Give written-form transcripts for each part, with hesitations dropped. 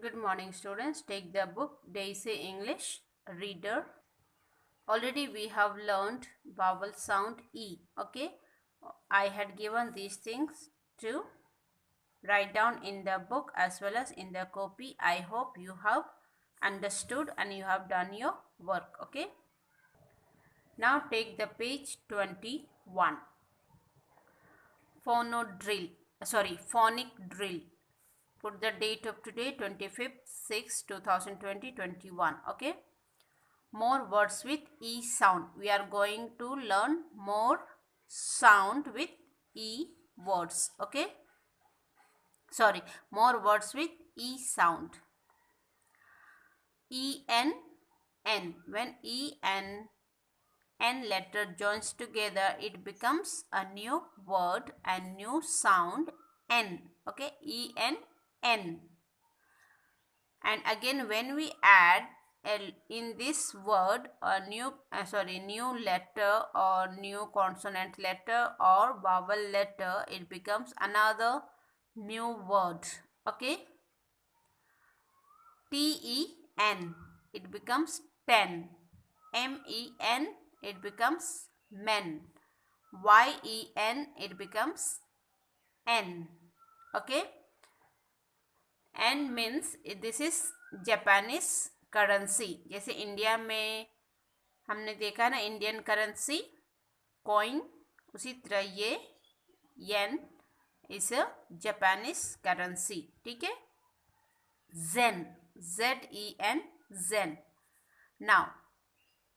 Good morning, students. Take the book Daisy English Reader. Already we have learned vowel sound E. Okay, I had given these things to write down in the book as well as in the copy. I hope you have understood and you have done your work. Okay, now take the page 21. Phonic drill. Put the date of today, 25th 6 2020 21. Okay, more words with E sound. We are going to learn more sound with E words. Okay, more words with E sound. E N N. When E and N letter joins together, it becomes a new word and new sound N. Okay, E N N. And again, when we add in this word a new letter or new consonant letter or vowel letter, it becomes another new word. Okay, Ten, it becomes ten. Men, it becomes men. Yen, it becomes n. Okay, n means this is Japanese currency. जैसे India में हमने देखा ना Indian currency coin, उसी तरह ये येन is a Japanese currency. ठीक है. zen, zen, zen. Now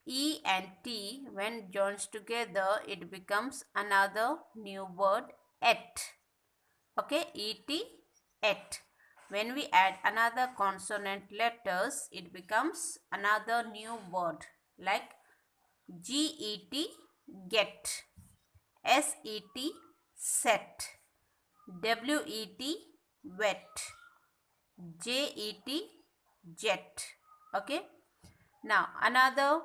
E and T when joined together, it becomes another new word et. Okay, et, et. When we add another consonant letters, it becomes another new word like get, get, set, set, wet, wet, jet, jet. Okay. Now another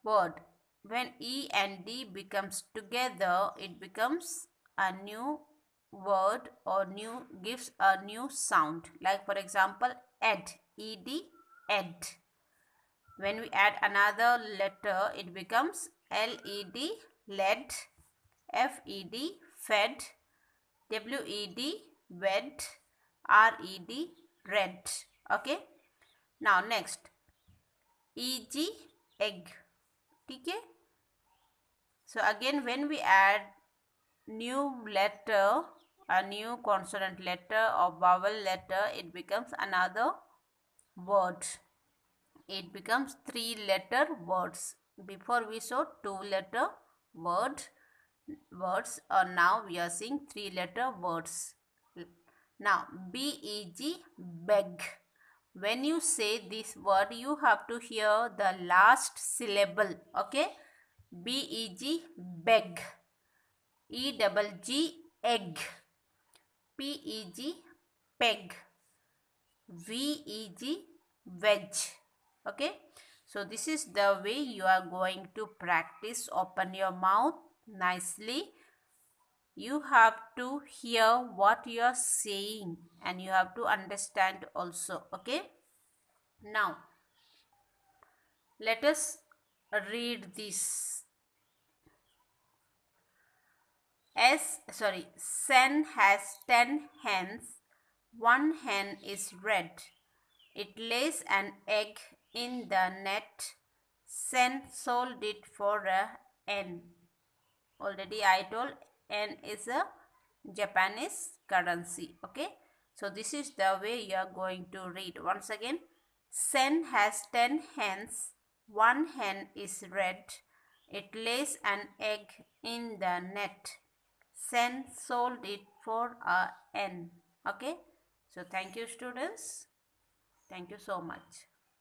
word, when E and D becomes together, it becomes a new word or gives a new sound. Like for example, ed, ed, ed. When we add another letter, it becomes led, led, fed, fed, wed, wed, red, red. Okay. Now next, eg, egg. Okay. So again, when we add new letter, a new consonant letter or vowel letter, it becomes another word. It becomes 3-letter words. Before we saw 2-letter words, or now we are seeing 3-letter words. Now beg, beg. When you say this word, you have to hear the last syllable. Okay, beg, beg. E-double-G, egg. P-E-G, peg. V-E-G, wedge. Okay, so this is the way you are going to practice. Open your mouth nicely. You have to hear what you are saying and you have to understand also. Okay, now let us read this. Sen has 10 hens. One hen is red. It lays an egg in the net. Sen sold it for a N. Already I told N is a Japanese currency. Okay, so this is the way you are going to read. Once again, Sen has 10 hens. One hen is red. It lays an egg in the net. Sen sold it for a N. Okay, so thank you, students. Thank you so much.